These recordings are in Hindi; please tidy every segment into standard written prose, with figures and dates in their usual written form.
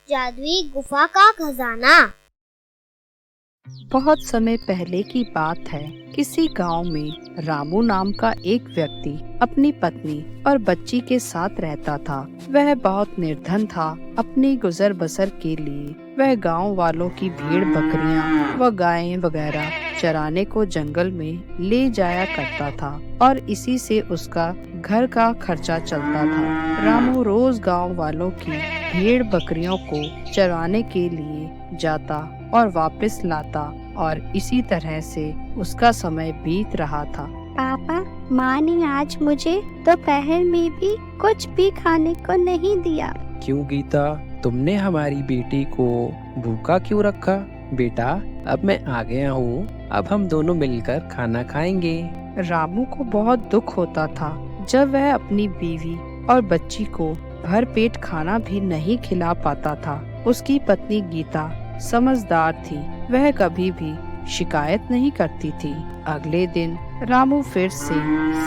जादुई गुफा का खजाना। बहुत समय पहले की बात है। किसी गांव में रामू नाम का एक व्यक्ति अपनी पत्नी और बच्ची के साथ रहता था। वह बहुत निर्धन था। अपनी गुजर बसर के लिए वह गांव वालों की भेड़ बकरियां व गायें वगैरह चराने को जंगल में ले जाया करता था और इसी से उसका घर का खर्चा चलता था। रामू रोज गांव वालों की भेड़ बकरियों को चराने के लिए जाता और वापस लाता और इसी तरह से उसका समय बीत रहा था। पापा, माँ ने आज मुझे दोपहर में भी कुछ भी खाने को नहीं दिया। क्यों गीता, तुमने हमारी बेटी को भूखा क्यों रखा? बेटा, अब मैं आ गया हूँ, अब हम दोनों मिलकर खाना खाएंगे। रामू को बहुत दुख होता था जब वह अपनी बीवी और बच्ची को भर पेट खाना भी नहीं खिला पाता था। उसकी पत्नी गीता समझदार थी, वह कभी भी शिकायत नहीं करती थी। अगले दिन रामू फिर से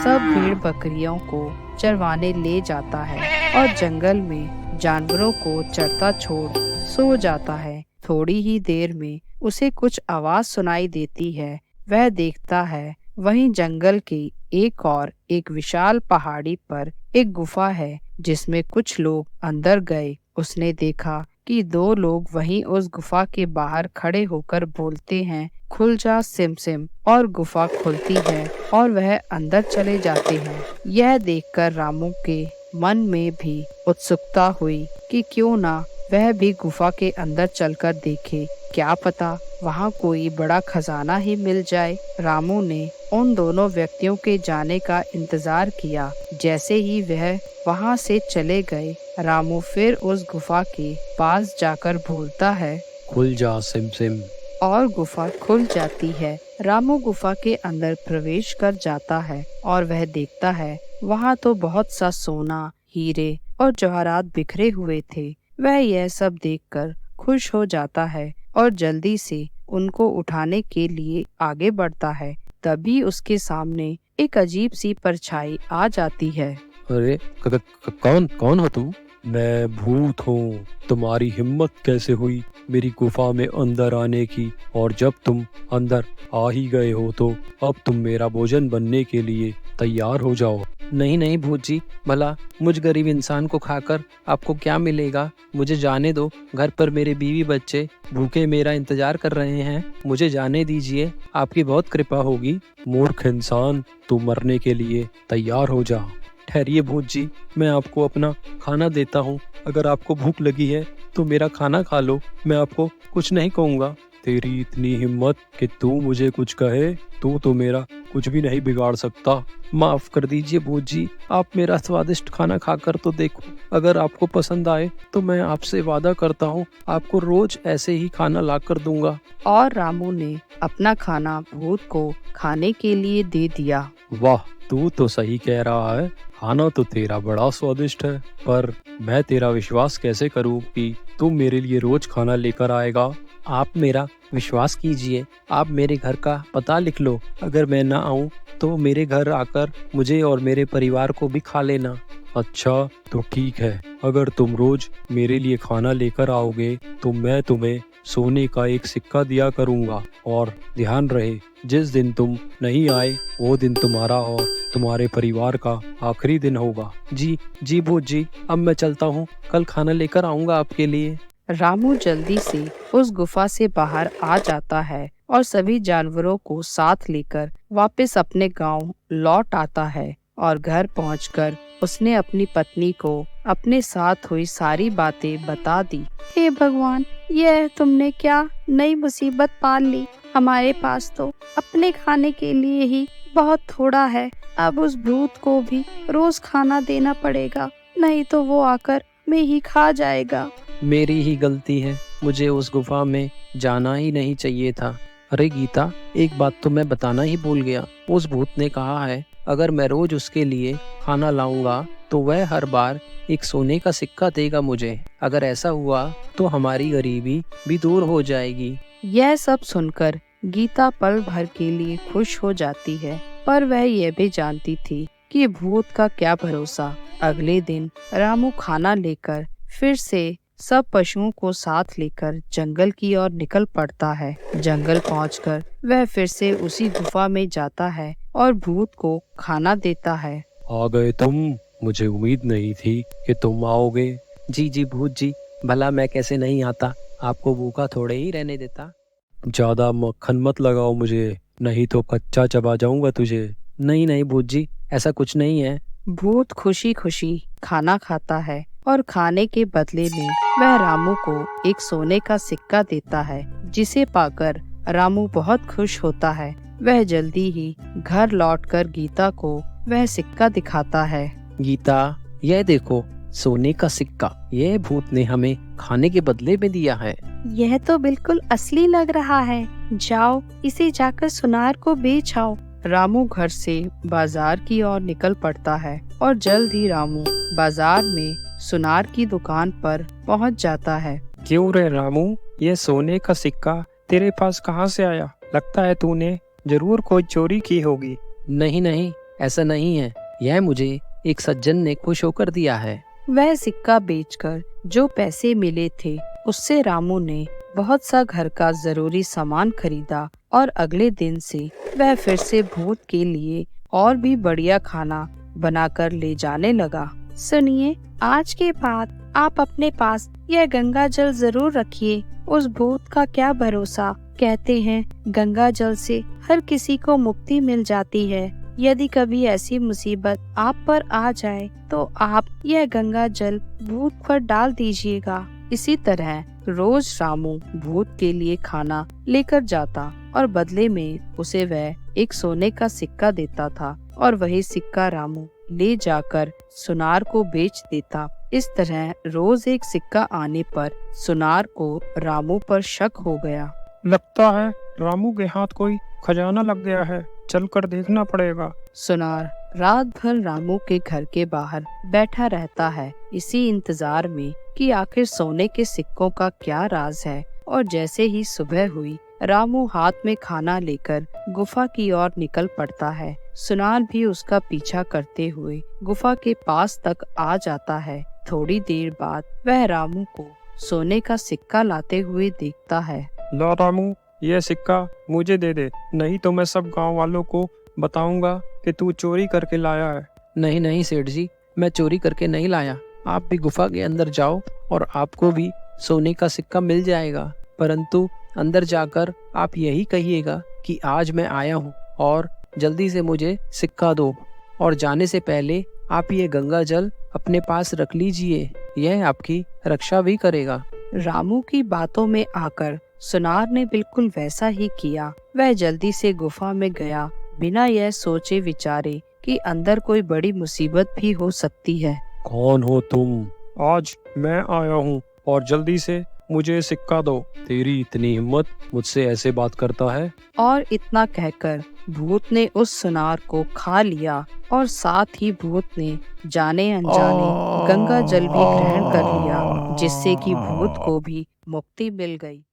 सब भेड़ बकरियों को चरवाने ले जाता है और जंगल में जानवरों को चरता छोड़ सो जाता है। थोड़ी ही देर में उसे कुछ आवाज सुनाई देती है। वह देखता है वहीं जंगल के एक विशाल पहाड़ी पर एक गुफा है जिसमें कुछ लोग अंदर गए। उसने देखा कि दो लोग वहीं उस गुफा के बाहर खड़े होकर बोलते हैं, खुल जा सिम सिम, और गुफा खुलती है और वह अंदर चले जाते हैं। यह देखकर रामू के मन में भी उत्सुकता हुई कि क्यों ना वह भी गुफा के अंदर चलकर देखे, क्या पता वहाँ कोई बड़ा खजाना ही मिल जाए। रामू ने उन दोनों व्यक्तियों के जाने का इंतजार किया। जैसे ही वह वहाँ से चले गए, रामू फिर उस गुफा के पास जाकर बोलता है, खुल जा सिम सिम, और गुफा खुल जाती है। रामू गुफा के अंदर प्रवेश कर जाता है और वह देखता है वहाँ तो बहुत सा सोना, हीरे और जवाहरात बिखरे हुए थे। वह यह सब देखकर खुश हो जाता है और जल्दी से उनको उठाने के लिए आगे बढ़ता है। तभी उसके सामने एक अजीब सी परछाई आ जाती है। अरे कौन कौन हो तू? मैं भूत हूँ। तुम्हारी हिम्मत कैसे हुई मेरी गुफा में अंदर आने की? और जब तुम अंदर आ ही गए हो तो अब तुम मेरा भोजन बनने के लिए तैयार हो जाओ। नहीं नहीं भूत जी, भला मुझ गरीब इंसान को खाकर आपको क्या मिलेगा? मुझे जाने दो, घर पर मेरे बीवी बच्चे भूखे मेरा इंतजार कर रहे हैं, मुझे जाने दीजिए, आपकी बहुत कृपा होगी। मूर्ख इंसान, तू मरने के लिए तैयार हो जा। ठहरिए भूत जी, मैं आपको अपना खाना देता हूँ। अगर आपको भूख लगी है तो मेरा खाना खा लो, मैं आपको कुछ नहीं कहूँगा। तेरी इतनी हिम्मत कि तू मुझे कुछ कहे? तू तो मेरा कुछ भी नहीं बिगाड़ सकता। माफ कर दीजिए भूत जी, आप मेरा स्वादिष्ट खाना खाकर तो देखो, अगर आपको पसंद आए तो मैं आपसे वादा करता हूँ आपको रोज ऐसे ही खाना ला कर दूंगा। और रामू ने अपना खाना भूत को खाने के लिए दे दिया। वाह, तू तो सही कह रहा है, खाना तो तेरा बड़ा स्वादिष्ट है, पर मैं तेरा विश्वास कैसे करूँ कि तू मेरे लिए रोज खाना लेकर आएगा? आप मेरा विश्वास कीजिए, आप मेरे घर का पता लिख लो, अगर मैं ना आऊँ तो मेरे घर आकर मुझे और मेरे परिवार को भी खा लेना। अच्छा तो ठीक है, अगर तुम रोज मेरे लिए खाना लेकर आओगे तो मैं तुम्हें सोने का एक सिक्का दिया करूँगा। और ध्यान रहे, जिस दिन तुम नहीं आए वो दिन तुम्हारा और तुम्हारे परिवार का आखिरी दिन होगा। जी जी भूत जी, अब मैं चलता हूँ, कल खाना लेकर आऊँगा आपके लिए। रामू जल्दी से उस गुफा से बाहर आ जाता है और सभी जानवरों को साथ लेकर वापस अपने गांव लौट आता है। और घर पहुंचकर उसने अपनी पत्नी को अपने साथ हुई सारी बातें बता दी। हे भगवान, यह तुमने क्या नई मुसीबत पाल ली। हमारे पास तो अपने खाने के लिए ही बहुत थोड़ा है। अब उस भूत को भी रोज खाना देना पड़ेगा, नहीं तो वो आकर में ही खा जाएगा। मेरी ही गलती है, मुझे उस गुफा में जाना ही नहीं चाहिए था। अरे गीता, एक बात तो मैं बताना ही भूल गया। उस भूत ने कहा है अगर मैं रोज उसके लिए खाना लाऊंगा तो वह हर बार एक सोने का सिक्का देगा मुझे। अगर ऐसा हुआ तो हमारी गरीबी भी दूर हो जाएगी। यह सब सुनकर गीता पल भर के लिए खुश हो जाती है, पर वह यह भी जानती थी कि भूत का क्या भरोसा। अगले दिन रामू खाना लेकर फिर से सब पशुओं को साथ लेकर जंगल की ओर निकल पड़ता है। जंगल पहुंचकर वह फिर से उसी गुफा में जाता है और भूत को खाना देता है। आ गए तुम, मुझे उम्मीद नहीं थी कि तुम आओगे। जी जी भूत जी, भला मैं कैसे नहीं आता, आपको भूखा थोड़े ही रहने देता। ज्यादा मक्खन मत लगाओ मुझे, नहीं तो कच्चा चबा जाऊंगा तुझे। नहीं नहीं भूत जी, ऐसा कुछ नहीं है। भूत खुशी खुशी खाना खाता है और खाने के बदले में वह रामू को एक सोने का सिक्का देता है, जिसे पाकर रामू बहुत खुश होता है। वह जल्दी ही घर लौटकर गीता को वह सिक्का दिखाता है। गीता, यह देखो, सोने का सिक्का, यह भूत ने हमें खाने के बदले में दिया है। यह तो बिल्कुल असली लग रहा है। जाओ, इसे जाकर सुनार को बेच आओ। रामू घर से बाजार की ओर निकल पड़ता है और जल्द ही रामू बाजार में सुनार की दुकान पर पहुंच जाता है। क्यों रे रामू, ये सोने का सिक्का तेरे पास कहाँ से आया? लगता है तूने जरूर कोई चोरी की होगी। नहीं नहीं, ऐसा नहीं है, यह मुझे एक सज्जन ने खुश होकर दिया है। वह सिक्का बेचकर जो पैसे मिले थे उससे रामू ने बहुत सा घर का जरूरी सामान खरीदा और अगले दिन से वह फिर से भूत के लिए और भी बढ़िया खाना बनाकर ले जाने लगा। सुनिए, आज के बाद आप अपने पास यह गंगा जल जरूर रखिए। उस भूत का क्या भरोसा। कहते हैं गंगा जल से हर किसी को मुक्ति मिल जाती है। यदि कभी ऐसी मुसीबत आप पर आ जाए तो आप यह गंगा जल भूत पर डाल दीजिएगा। इसी तरह रोज रामू भूत के लिए खाना लेकर जाता और बदले में उसे वह एक सोने का सिक्का देता था और वही सिक्का रामू ले जाकर सुनार को बेच देता। इस तरह रोज एक सिक्का आने पर सुनार को रामू पर शक हो गया। लगता है रामू के हाथ कोई खजाना लग गया है, चलकर देखना पड़ेगा। सुनार रात भर रामू के घर के बाहर बैठा रहता है, इसी इंतजार में कि आखिर सोने के सिक्कों का क्या राज है। और जैसे ही सुबह हुई, रामू हाथ में खाना लेकर गुफा की ओर निकल पड़ता है। सुनार भी उसका पीछा करते हुए गुफा के पास तक आ जाता है। थोड़ी देर बाद वह रामू को सोने का सिक्का लाते हुए देखता है। ला रामू, यह सिक्का मुझे दे दे, नहीं तो मैं सब गांव वालों को बताऊंगा कि तू चोरी करके लाया है। नहीं नहीं सेठ जी, मैं चोरी करके नहीं लाया। आप भी गुफा के अंदर जाओ और आपको भी सोने का सिक्का मिल जाएगा, परंतु अंदर जाकर आप यही कहिएगा कि आज मैं आया हूँ और जल्दी से मुझे सिक्का दो। और जाने से पहले आप ये गंगा जल अपने पास रख लीजिए, यह आपकी रक्षा भी करेगा। रामू की बातों में आकर सुनार ने बिल्कुल वैसा ही किया। वह जल्दी से गुफा में गया, बिना यह सोचे विचारे कि अंदर कोई बड़ी मुसीबत भी हो सकती है। कौन हो तुम? आज मैं आया हूँ और जल्दी से मुझे सिक्का दो। तेरी इतनी हिम्मत, मुझसे ऐसे बात करता है? और इतना कहकर भूत ने उस सुनार को खा लिया और साथ ही भूत ने जाने अनजाने गंगा जल भी ग्रहण कर लिया, जिससे कि भूत को भी मुक्ति मिल गई।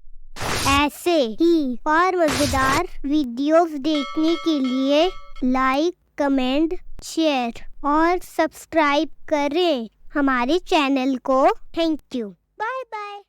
ऐसे ही और मजेदार वीडियोस देखने के लिए लाइक, कमेंट, शेयर और सब्सक्राइब करें हमारे चैनल को। Thank you. Bye bye.